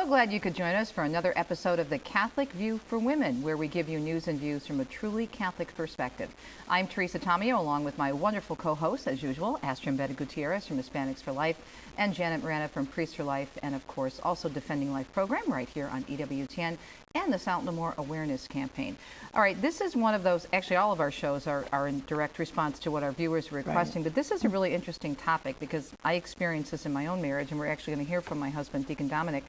glad you could join us for another episode of The Catholic View for Women, where we give you news and views from a truly Catholic perspective. I'm Teresa Tomeo, along with my wonderful co-hosts, as usual, Astrid Beta Gutierrez from Hispanics for Life, and Janet Morana from Priests for Life, and of course, also Defending Life program right here on EWTN and the South Lamore Awareness Campaign. All right, this is one of those, actually all of our shows are in direct response to what our viewers are requesting, but this is a really interesting topic because I experienced this in my own marriage, and we're actually going to hear from my husband, Deacon Dominic.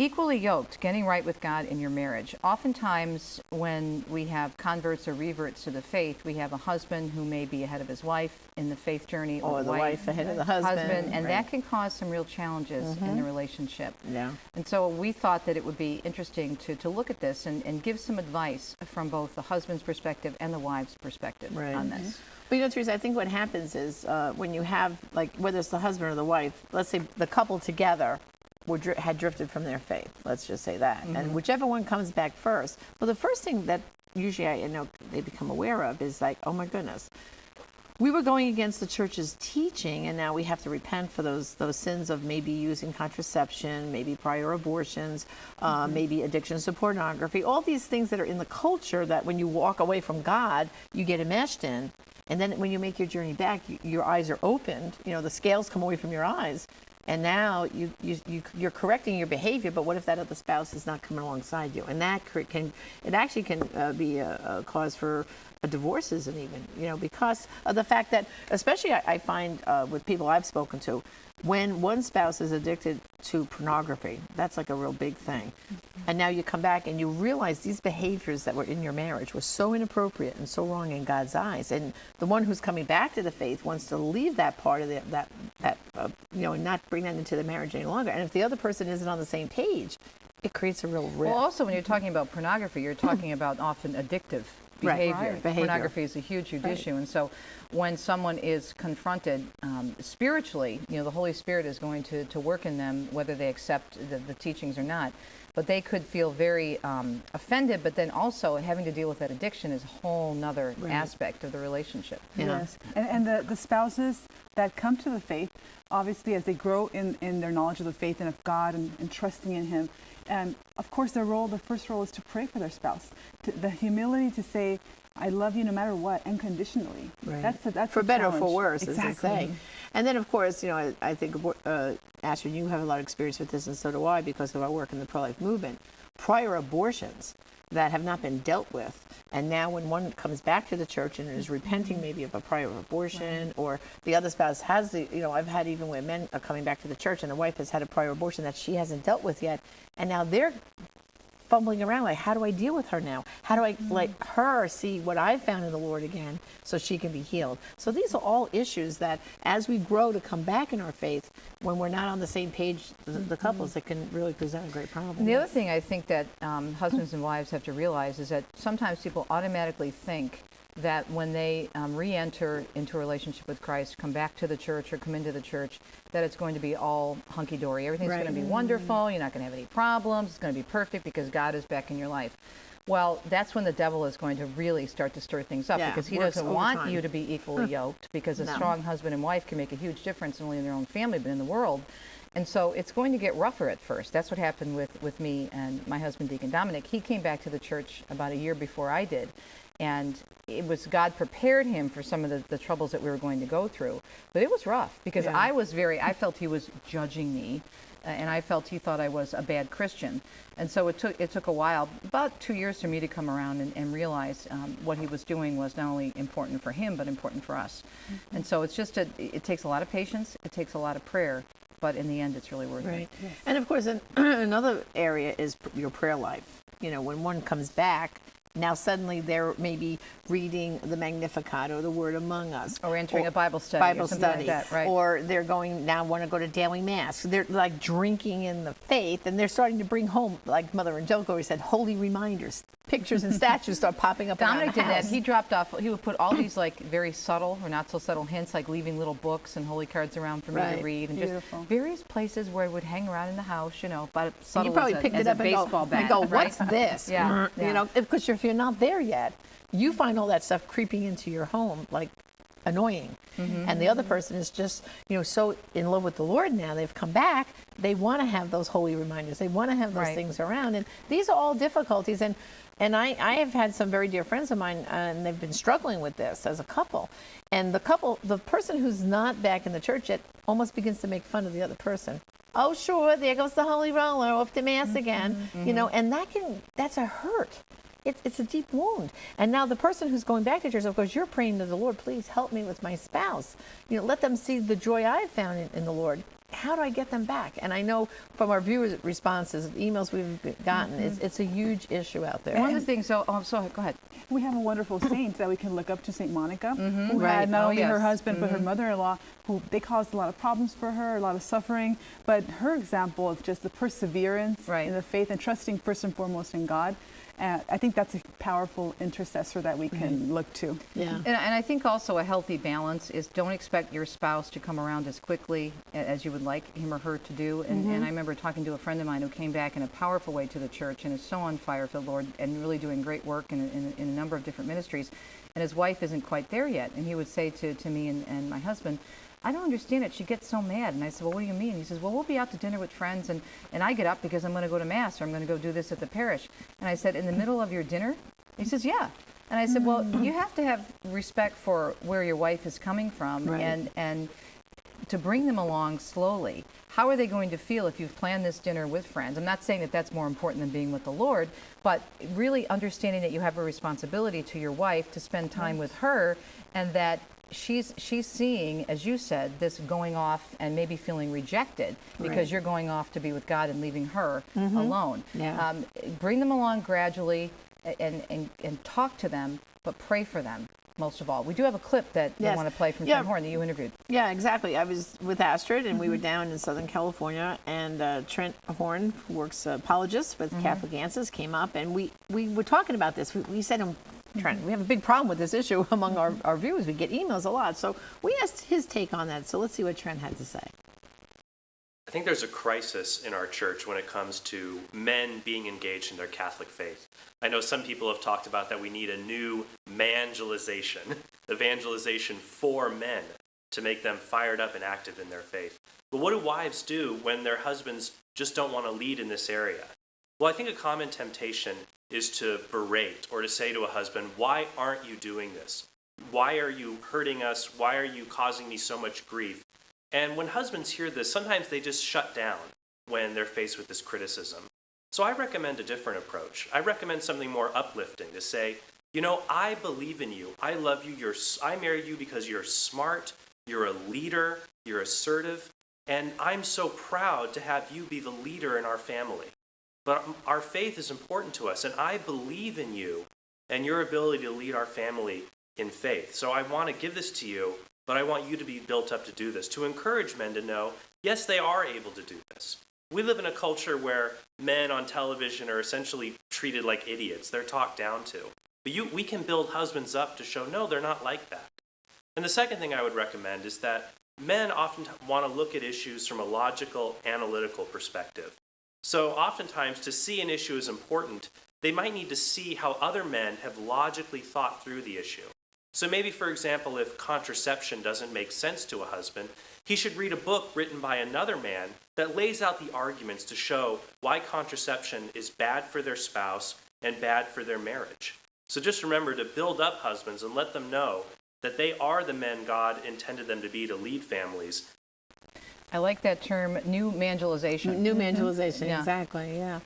Equally yoked, getting right with God in your marriage. Oftentimes when we have converts or reverts to the faith, we have a husband who may be ahead of his wife in the faith journey, or the wife ahead of the husband. And that can cause some real challenges in the relationship. Yeah. And so we thought that it would be interesting to look at this and give some advice from both the husband's perspective and the wife's perspective on this. But you know, Teresa, I think what happens is when you have, like, whether it's the husband or the wife, let's say the couple together had drifted from their faith, let's just say that. And whichever one comes back first, well, the first thing that usually I know they become aware of is like, oh my goodness, we were going against the church's teaching, and now we have to repent for those sins of maybe using contraception, maybe prior abortions, maybe addictions to pornography, all these things that are in the culture that when you walk away from God, you get enmeshed in. And then when you make your journey back, your eyes are opened, you know, the scales come away from your eyes. And now you're correcting your behavior, but what if that other spouse is not coming alongside you? And that can be a cause for divorces, and even, you know, because of the fact that, especially I find with people I've spoken to, when one spouse is addicted to pornography, that's like a real big thing. And now you come back and you realize these behaviors that were in your marriage were so inappropriate and so wrong in God's eyes. And the one who's coming back to the faith wants to leave that part of you know, and not bring that into the marriage any longer. And if the other person isn't on the same page, it creates a real rift. Well, also when you're talking about pornography, you're talking about often addictive behavior. Right. Pornography is a huge issue, and so when someone is confronted spiritually, you know, the Holy Spirit is going to work in them whether they accept the teachings or not. But they could feel very offended, but then also having to deal with that addiction is a whole nother aspect of the relationship. Yes, and the spouses that come to the faith, obviously as they grow in their knowledge of the faith and of God and trusting in Him, and of course the first role is to pray for their spouse, the humility to say, I love you no matter what, unconditionally. Right. That's for better or for worse, exactly. As they say. And then, of course, you know, I think, Astrid, you have a lot of experience with this, and so do I, because of our work in the pro-life movement. Prior abortions that have not been dealt with, and now when one comes back to the church and is repenting maybe of a prior abortion, or the other spouse has I've had even where men are coming back to the church and the wife has had a prior abortion that she hasn't dealt with yet, and now they're fumbling around like, how do I deal with her now? How do I let her see what I've found in the Lord again so she can be healed? So these are all issues that as we grow to come back in our faith, when we're not on the same page, the couples, that can really present a great problem. And the other thing I think that husbands and wives have to realize is that sometimes people automatically think that when they re-enter into a relationship with Christ, come back to the church or come into the church, that it's going to be all hunky-dory. Everything's going to be wonderful. You're not going to have any problems. It's going to be perfect because God is back in your life. Well, that's when the devil is going to really start to stir things up, because he doesn't want you to be equally yoked, because a strong husband and wife can make a huge difference not only in their own family but in the world. And so it's going to get rougher at first. That's what happened with me and my husband, Deacon Dominic. He came back to the church about a year before I did. And it was God prepared him for some of the troubles that we were going to go through. But it was rough because I felt he was judging me, and I felt he thought I was a bad Christian. And so it took a while, about 2 years for me to come around and realize what he was doing was not only important for him, but important for us. And so it's just it takes a lot of patience, it takes a lot of prayer, but in the end it's really worth it. Yes. And of course, another area is your prayer life. You know, when one comes back, now suddenly they're maybe reading the Magnificat or the Word Among Us. Or entering a Bible study. Or something like that, right? Or they're want to go to daily Mass. They're like drinking in the faith, and they're starting to bring home, like Mother Angelica always said, holy reminders. Pictures and statues start popping up around the house. Dominic did that. He dropped off. He would put all these like very subtle or not so subtle hints, like leaving little books and holy cards around for me to read, and just various places where I would hang around in the house, you know, but subtle. You probably picked it up a baseball bat. And go, what's this? Yeah. You know, because if you're not there yet, you find all that stuff creeping into your home like annoying. And the other person is just, so in love with the Lord now, they've come back, they want to have those holy reminders. They want to have those things around. And these are all difficulties. And I have had some very dear friends of mine, and they've been struggling with this as a couple. And the person who's not back in the church yet almost begins to make fun of the other person. Oh, sure, there goes the holy roller, off to mass again. And that's a hurt. It's a deep wound. And now the person who's going back to church, of course, you're praying to the Lord, please help me with my spouse. Let them see the joy I've found in the Lord. How do I get them back? And I know from our viewers' responses, emails we've gotten, it's a huge issue out there. One of the things, so go ahead. We have a wonderful saint that we can look up to, Saint Monica, who had not only her husband, but her mother-in-law, who they caused a lot of problems for her, a lot of suffering. But her example of just the perseverance in the faith and trusting first and foremost in God, I think that's a powerful intercessor that we can look to. Yeah. And I think also a healthy balance is don't expect your spouse to come around as quickly as you would like him or her to do. And I remember talking to a friend of mine who came back in a powerful way to the church and is so on fire for the Lord and really doing great work in a number of different ministries. And his wife isn't quite there yet. And he would say to me and my husband, I don't understand it. She gets so mad. And I said, well, what do you mean? He says, well, we'll be out to dinner with friends, and I get up because I'm going to go to Mass or I'm going to go do this at the parish. And I said, in the middle of your dinner? He says, yeah. And I said, well, you have to have respect for where your wife is coming from and to bring them along slowly. How are they going to feel if you've planned this dinner with friends? I'm not saying that that's more important than being with the Lord, but really understanding that you have a responsibility to your wife to spend time with her, and that she's seeing, as you said, this going off and maybe feeling rejected because you're going off to be with God and leaving her alone. Yeah. Bring them along gradually and talk to them, but pray for them most of all. We do have a clip that we want to play from Trent Horn that you interviewed. Yeah, exactly. I was with Astrid, and we were down in Southern California, and Trent Horn, who works apologist with Catholic Answers, came up, and we were talking about this. We said to him, Trent, we have a big problem with this issue among our viewers. We get emails a lot. So we asked his take on that. So let's see what Trent had to say. I think there's a crisis in our church when it comes to men being engaged in their Catholic faith. I know some people have talked about that we need a new evangelization for men to make them fired up and active in their faith. But what do wives do when their husbands just don't want to lead in this area? Well, I think a common temptation is to berate or to say to a husband, why aren't you doing this? Why are you hurting us? Why are you causing me so much grief? And when husbands hear this, sometimes they just shut down when they're faced with this criticism. So I recommend a different approach. I recommend something more uplifting to say, I believe in you. I love you. I married you because you're smart, you're a leader, you're assertive, and I'm so proud to have you be the leader in our family. But our faith is important to us, and I believe in you and your ability to lead our family in faith. So I want to give this to you, but I want you to be built up to do this, to encourage men to know, yes, they are able to do this. We live in a culture where men on television are essentially treated like idiots. They're talked down to. But we can build husbands up to show, no, they're not like that. And the second thing I would recommend is that men often want to look at issues from a logical, analytical perspective. So oftentimes, to see an issue as important, they might need to see how other men have logically thought through the issue. So maybe, for example, if contraception doesn't make sense to a husband, he should read a book written by another man that lays out the arguments to show why contraception is bad for their spouse and bad for their marriage. So just remember to build up husbands and let them know that they are the men God intended them to be to lead families. I like that term, new evangelization. New evangelization, exactly, yeah.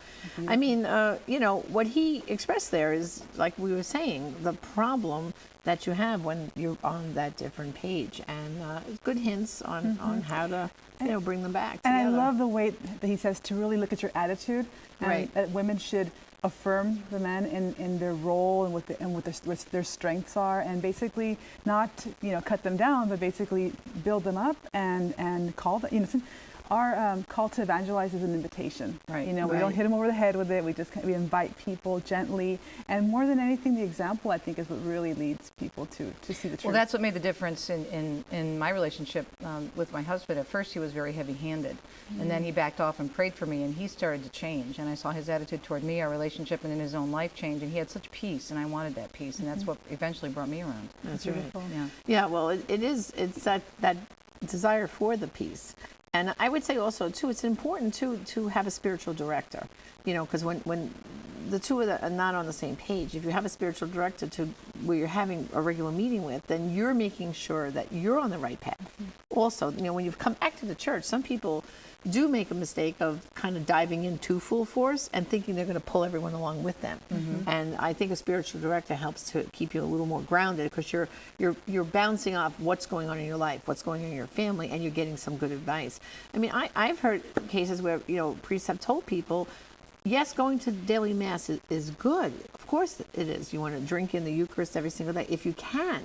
I mean, what he expressed there is, like we were saying, the problem that you have when you're on that different page, and good hints on how to, bring them back together. And I love the way that he says to really look at your attitude, and that women should affirm the men in their role and what their strengths are, and basically not cut them down, but basically build them up and call them. our call to evangelize is an invitation. Right. You know, we don't hit them over the head with it. We invite people gently, and more than anything, the example, I think, is what really leads people to see the truth. Well, that's what made the difference in my relationship with my husband. At first, he was very heavy-handed, and then he backed off and prayed for me, and he started to change. And I saw his attitude toward me, our relationship, and in his own life change. And he had such peace, and I wanted that peace, and that's what eventually brought me around. That's beautiful. right. Yeah. Yeah, well, it's that desire for the peace. And I would say also, too, it's important, to have a spiritual director, you know, because when the two are not on the same page, if you have a spiritual director where you're having a regular meeting with, then you're making sure that you're on the right path. Also, you know, when you've come back to the church, some people do make a mistake of kind of diving in too full force and thinking they're going to pull everyone along with them. And I think a spiritual director helps to keep you a little more grounded, because you're bouncing off what's going on in your life, what's going on in your family, and you're getting some good advice. I mean, I've heard cases where, you know, priests have told people, yes, going to daily mass is good. Of course it is. You want to drink in the Eucharist every single day if you can.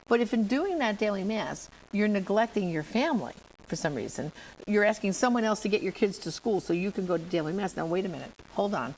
But if in doing that daily mass, you're neglecting your family for some reason, you're asking someone else to get your kids to school so you can go to daily mass. Now, wait a minute. Hold on.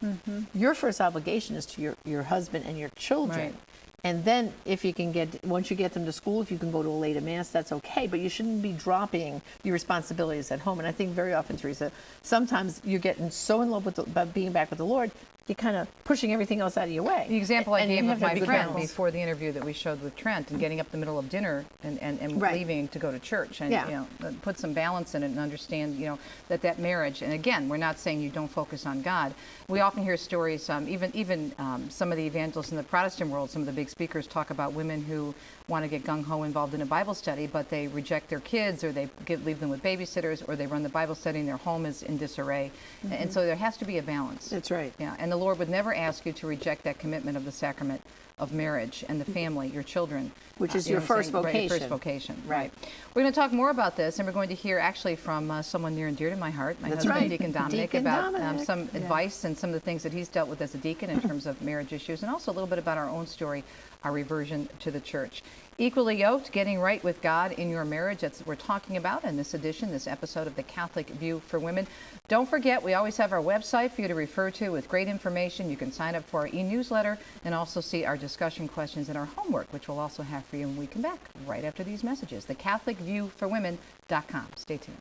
Your first obligation is to your husband and your children. Right. And then if you can once you get them to school, if you can go to a later mass, that's okay. But you shouldn't be dropping your responsibilities at home. And I think very often, Teresa, sometimes you're getting so in love with about being back with the Lord, you're kind of pushing everything else out of your way. The example I And you gave have of to my have good friend balance. before the interview that we showed with Trent, and getting up the middle of dinner and Right. leaving to go to church, and Yeah. you know, put some balance in it and understand, you know, that marriage. And again, we're not saying you don't focus on God. We often hear stories, even some of the evangelists in the Protestant world, some of the big speakers talk about women who want to get gung-ho involved in a Bible study, but they reject their kids, or they leave them with babysitters, or they run the Bible study and their home is in disarray. And so there has to be a balance. That's right. Yeah, and the Lord would never ask you to reject that commitment of the sacrament of marriage and the family, your children. Which is you know your what I'm first saying? Right, your first vocation. vocation, Right. We're going to talk more about this, and we're going to hear actually from someone near and dear to my heart, my That's husband, right. Deacon Dominic, Deacon about Dominic. some advice and some of the things that he's dealt with as a deacon in terms of marriage issues, and also a little bit about our own story, our reversion to the church. Equally Yoked, getting right with God in your marriage. That's what we're talking about in this edition, this episode of The Catholic View for Women. Don't forget, we always have our website for you to refer to with great information. You can sign up for our e-newsletter and also see our discussion questions and our homework, which we'll also have for you when we come back right after these messages. TheCatholicViewForWomen.com. Stay tuned.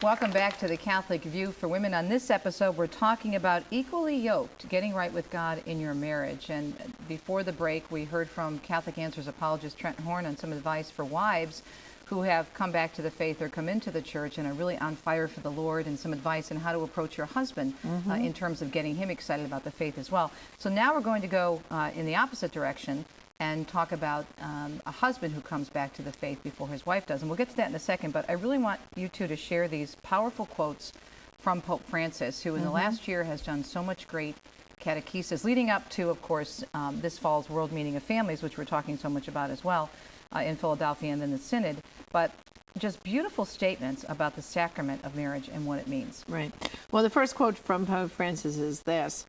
Welcome back to The Catholic View for Women. On this episode, we're talking about equally yoked, getting right with God in your marriage. And before the break, we heard from Catholic Answers apologist Trent Horn on some advice for wives who have come back to the faith or come into the church and are really on fire for the Lord, and some advice on how to approach your husband in terms of getting him excited about the faith as well. So now we're going to go in the opposite direction and talk about a husband who comes back to the faith before his wife does. And we'll get to that in a second, but I really want you two to share these powerful quotes from Pope Francis, who in the last year has done so much great catechesis, leading up to, of course, this fall's World Meeting of Families, which we're talking so much about as well in Philadelphia and then the Synod. But just beautiful statements about the sacrament of marriage and what it means. Right. Well, the first quote from Pope Francis is this: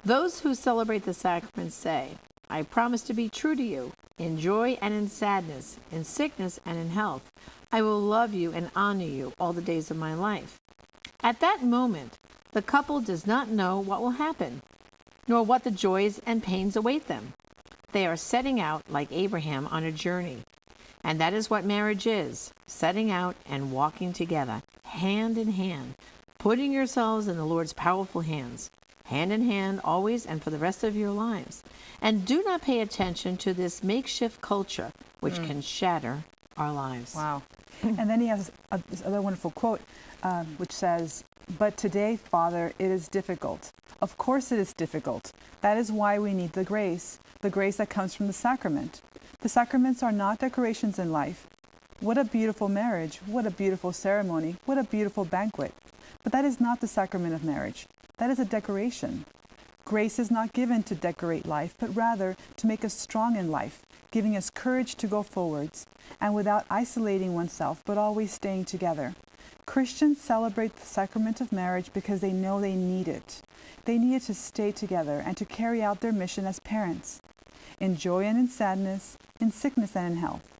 "Those who celebrate the sacrament say, I promise to be true to you, in joy and in sadness, in sickness and in health. I will love you and honor you all the days of my life." At that moment, the couple does not know what will happen, nor what the joys and pains await them. They are setting out, like Abraham, on a journey. And that is what marriage is, setting out and walking together, hand in hand, putting yourselves in the Lord's powerful hands, hand in hand always and for the rest of your lives. And do not pay attention to this makeshift culture which can shatter our lives. Wow. And then he has this other wonderful quote, which says, "But today, Father, it is difficult. Of course it is difficult. That is why we need the grace that comes from the sacrament. The sacraments are not decorations in life. What a beautiful marriage. What a beautiful ceremony. What a beautiful banquet. But that is not the sacrament of marriage. That is a decoration. Grace is not given to decorate life, but rather to make us strong in life, giving us courage to go forwards, and without isolating oneself, but always staying together. Christians celebrate the sacrament of marriage because they know they need it. They need it to stay together and to carry out their mission as parents, in joy and in sadness, in sickness and in health.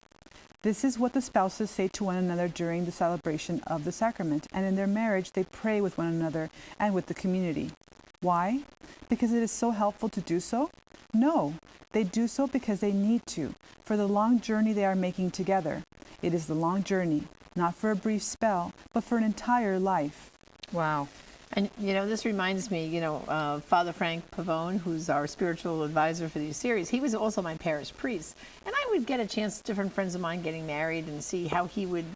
This is what the spouses say to one another during the celebration of the sacrament, and in their marriage they pray with one another and with the community. Why? Because it is so helpful to do so? No, they do so because they need to, for the long journey they are making together. It is the long journey, not for a brief spell, but for an entire life. Wow. And, this reminds me, Father Frank Pavone, who's our spiritual advisor for these series, he was also my parish priest. And I would get a chance, different friends of mine getting married, and see how he would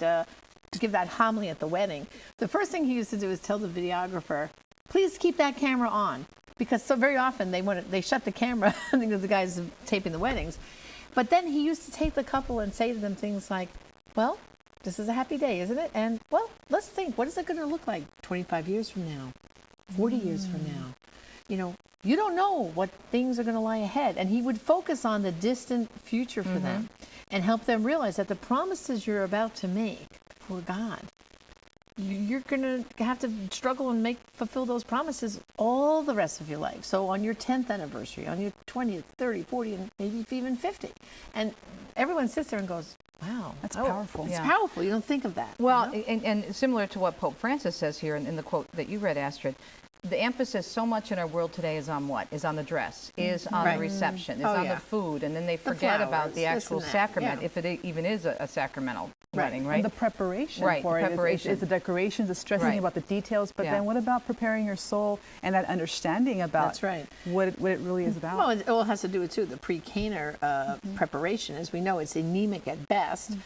give that homily at the wedding. The first thing he used to do is tell the videographer, please keep that camera on. Because so very often they shut the camera, I think the guys taping the weddings. But then he used to take the couple and say to them things like, well, this is a happy day, isn't it? And, well, let's think, what is it going to look like 25 years from now, 40 years from now? You don't know what things are going to lie ahead. And he would focus on the distant future for them and help them realize that the promises you're about to make for God, you're going to have to struggle and fulfill those promises all the rest of your life. So on your 10th anniversary, on your 20th, 30, 40, and maybe even 50. And everyone sits there and goes, wow. That's powerful. It's Yeah. powerful. You don't think of that. Well, and similar to what Pope Francis says here in the quote that you read, Astrid, the emphasis so much in our world today is on what? Is on the dress, is on Right. the reception, is Oh, on yeah. the food, and then they forget about flowers, the this actual and that, sacrament, yeah. if it even is a sacramental wedding, right? And the preparation Right, for the it. preparation. It's the decorations, the stressing Right. about the details, but Yeah. then what about preparing your soul and that understanding about That's right. what it really is about? Well, it all has to do with, too, the pre-Caner preparation. As we know, it's anemic at best.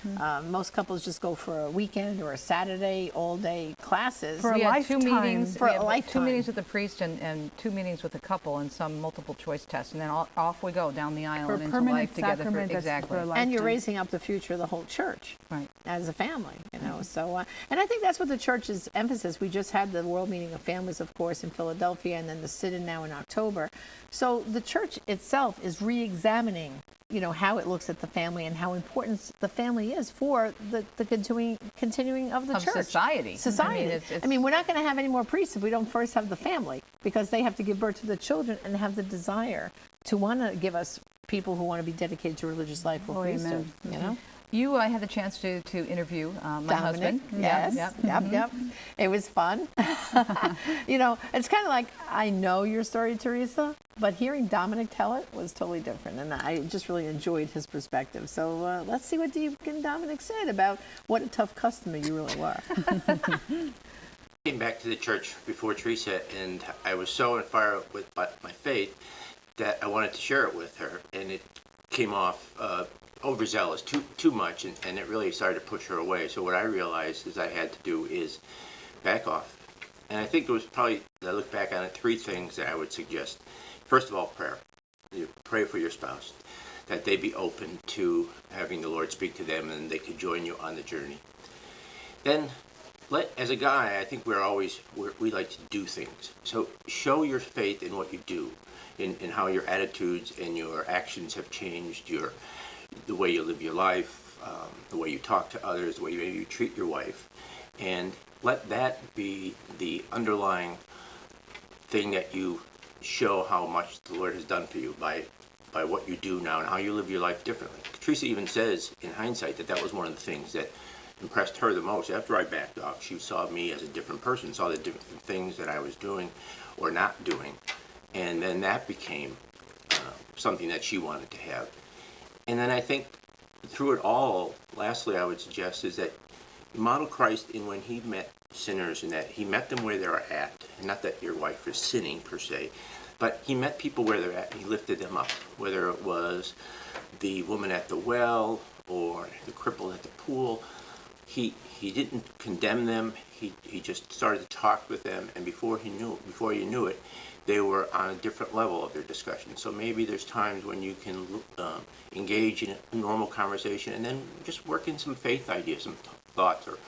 Most couples just go for a weekend or a Saturday, all-day classes. For a We had two lifetime. meetings, For we a had lifetime. 2 meetings with the priest and 2 meetings with the couple and some multiple choice tests, and then off we go down the aisle For a and into permanent life together. sacrament, that's Exactly. for a And you're lifetime. raising up the future of the whole church. Right. As a family, So, and I think that's what the church's emphasis. We just had the World Meeting of Families, of course, in Philadelphia, and then the sit-in now in October. So the church itself is re-examining, how it looks at the family and how important the family is for the continuing of the Of church. society. Society. I mean, it's- we're not going to have any more priests if we don't first have the family, because they have to give birth to the children and have the desire to want to give us people who want to be dedicated to religious life or Oh, priesthood. amen. You had the chance to interview my husband. Yes. Yep. Yep. It was fun. It's kind of like, I know your story, Teresa, but hearing Dominic tell it was totally different. And I just really enjoyed his perspective. So let's see what Dominic said about what a tough customer you really were. Came back to the church before Teresa, and I was so on fire with my faith that I wanted to share it with her, and it came off overzealous, too much, and it really started to push her away. So what I realized is I had to do is back off. And I think there was probably, as I look back on it, 3 things that I would suggest. First of all, prayer. You pray for your spouse, that they be open to having the Lord speak to them and they could join you on the journey. Then, as a guy, I think we like to do things. So show your faith in what you do, in how your attitudes and your actions have changed, the way you live your life, the way you talk to others, the way you treat your wife, and let that be the underlying thing that you show how much the Lord has done for you by what you do now and how you live your life differently. Teresa even says, in hindsight, that was one of the things that impressed her the most. After I backed off, she saw me as a different person, saw the different things that I was doing or not doing, and then that became something that she wanted to have. And then I think through it all, lastly, I would suggest is that you model Christ in when he met sinners, and that he met them where they were at. And not that your wife is sinning per se, but he met people where they're at and he lifted them up, whether it was the woman at the well or the cripple at the pool. He didn't condemn them. He just started to talk with them, and before you knew it, they were on a different level of their discussion. So maybe there's times when you can engage in a normal conversation and then just work in some faith ideas, some thoughts, or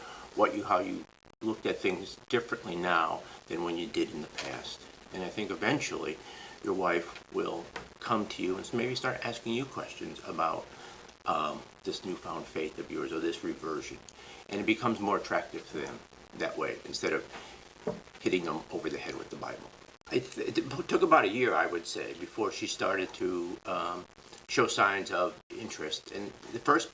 how you looked at things differently now than when you did in the past. And I think eventually your wife will come to you and maybe start asking you questions about this newfound faith of yours or this reversion. And it becomes more attractive to them that way instead of hitting them over the head with the Bible. It took about a year, I would say, before she started to show signs of interest. And the first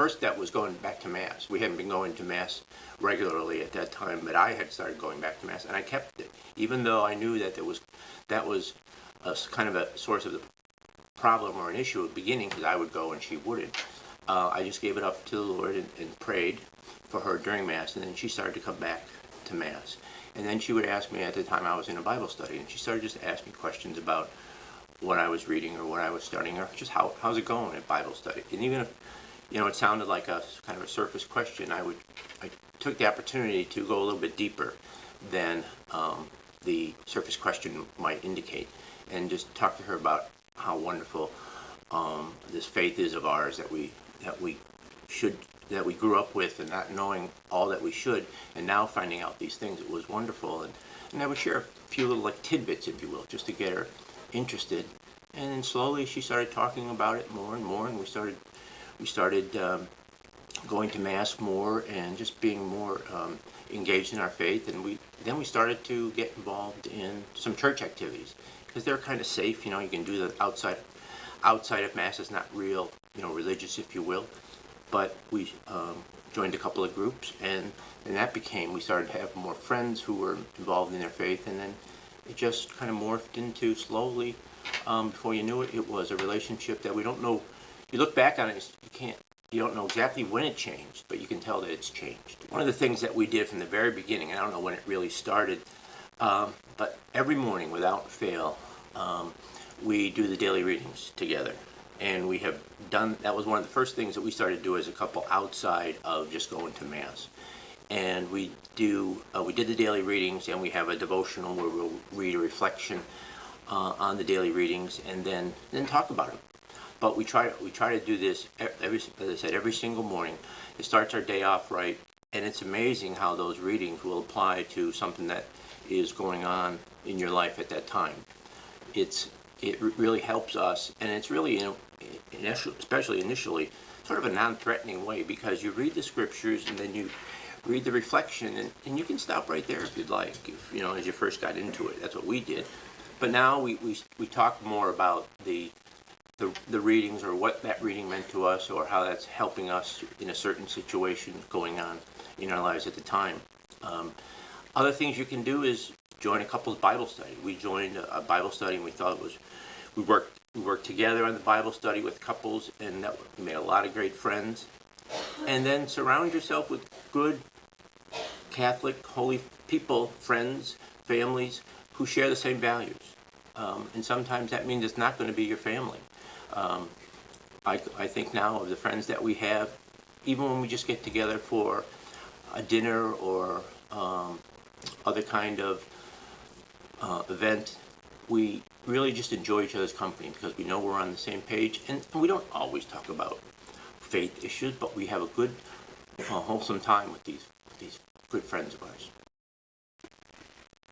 step was going back to Mass. We hadn't been going to Mass regularly at that time, but I had started going back to Mass, and I kept it, even though I knew that that was a kind of a source of the problem or an issue at the beginning, because I would go and she wouldn't. I just gave it up to the Lord and prayed for her during Mass, and then she started to come back to Mass. And then she would ask me, at the time I was in a Bible study, and she started just to ask me questions about what I was reading or what I was studying, or just how's it going at Bible study. And even if it sounded like a kind of a surface question, I took the opportunity to go a little bit deeper than the surface question might indicate, and just talk to her about how wonderful this faith is of ours that we grew up with, and not knowing all that we should, and now finding out these things. It was wonderful, and I would share a few little tidbits, if you will, just to get her interested. And then slowly she started talking about it more and more, and we started going to Mass more and just being more engaged in our faith. And then we started to get involved in some church activities, because they're kind of safe. You can do the outside of Mass. It's not real, religious, if you will. But we joined a couple of groups, and that we started to have more friends who were involved in their faith, and then it just kind of morphed into slowly, before you knew it, it was a relationship that we don't know. You look back on it, you don't know exactly when it changed, but you can tell that it's changed. One of the things that we did from the very beginning, and I don't know when it really started, but every morning without fail, we do the daily readings together. And we have done, that was one of the first things that we started to do as a couple outside of just going to Mass. And we did the daily readings, and we have a devotional where we'll read a reflection on the daily readings, and then talk about them. But we try to do this, as I said, every single morning. It starts our day off right, and it's amazing how those readings will apply to something that is going on in your life at that time. It really helps us, and it's really, especially initially, sort of a non-threatening way, because you read the scriptures and then you read the reflection, and you can stop right there if you'd like, as you first got into it. That's what we did. But now we talk more about the readings, or what that reading meant to us, or how that's helping us in a certain situation going on in our lives at the time. Other things you can do is join a couple's Bible study. We joined a Bible study, and we thought we worked together on the Bible study with couples, and that made a lot of great friends. And then surround yourself with good Catholic, holy people, friends, families who share the same values. And sometimes that means it's not going to be your family. I think now of the friends that we have, even when we just get together for a dinner or other kind of event, we really just enjoy each other's company, because we know we're on the same page, and we don't always talk about faith issues, but we have a good, wholesome time with these good friends of ours.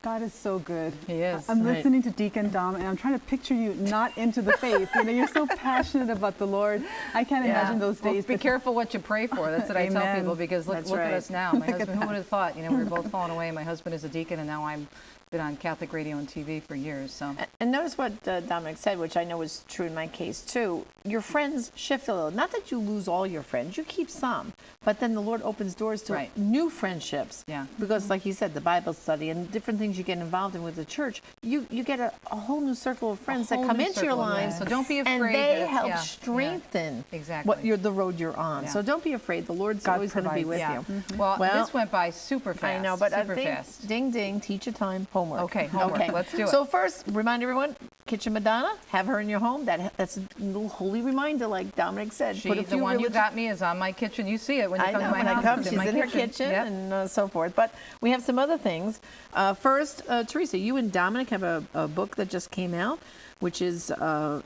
God is so good. He is. I'm Right. listening to Deacon Dom, and I'm trying to picture you not into the faith. You're so passionate about the Lord. I can't imagine those Well, days. be careful what you pray for. That's what I tell Amen. people, because look That's at right. us now. My Look at husband, who that. would have thought? We were both falling away. My husband is a deacon, and now I'm been on Catholic radio and TV for years. So And notice what Dominic said, which I know is true in my case too. Your friends shift a little. Not that you lose all your friends, you keep some, but then the Lord opens doors to Right. new friendships. Yeah. Because, like you said, the Bible study and different things you get involved in with the church, you get a whole new circle of friends that whole come new into your circle of lives. friends. So don't be and afraid they that- help yeah, strengthen exactly. the road you're on. Yeah. So don't be afraid. The Lord's God always going to be provides. with yeah. you. Well, Well, this went by super fast. I know, but I super think fast. ding ding, teacher time, homework. Okay, homework. Let's do it. So first, remind everyone, Kitchen Madonna, have her in your home. That's a little holy reminder, like Dominic said. She, the one you got me, is on my kitchen. You see it when you I come know, to my when I house. come, It's she's my in her kitchen Yep. and so forth. But we have some other things. First, Teresa, you and Dominic have a book that just came out. which is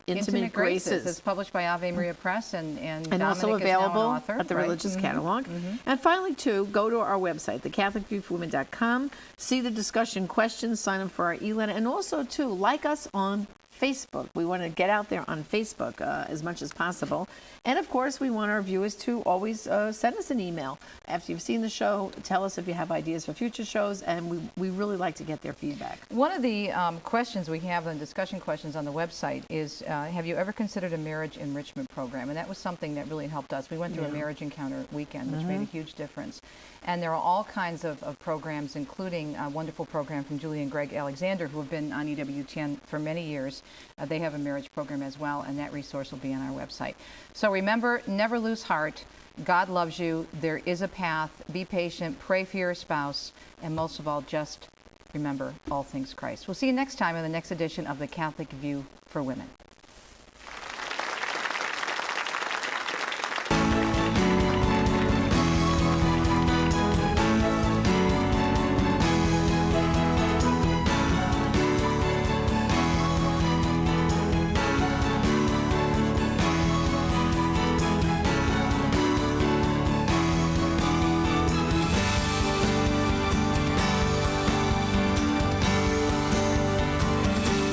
Intimate Graces. It's published by Ave Maria Press, and And also Dominic is now an available author, at the right? Religious Catalog. And finally, too, go to our website, thecatholicviewforwomen.com, see the discussion questions, sign up for our e-letter, and also, too, like us on Facebook. We want to get out there on Facebook as much as possible. And of course, we want our viewers to always send us an email. After you've seen the show, tell us if you have ideas for future shows, and we really like to get their feedback. One of the questions we have, and discussion questions on the website, is have you ever considered a marriage enrichment program? And that was something that really helped us. We went through a marriage encounter weekend, which made a huge difference. And there are all kinds of programs, including a wonderful program from Julie and Greg Alexander, who have been on EWTN for many years. They have a marriage program as well, and that resource will be on our website. So remember, never lose heart. God loves you. There is a path. Be patient. Pray for your spouse. And most of all, just remember all things Christ. We'll see you next time in the next edition of The Catholic View for Women.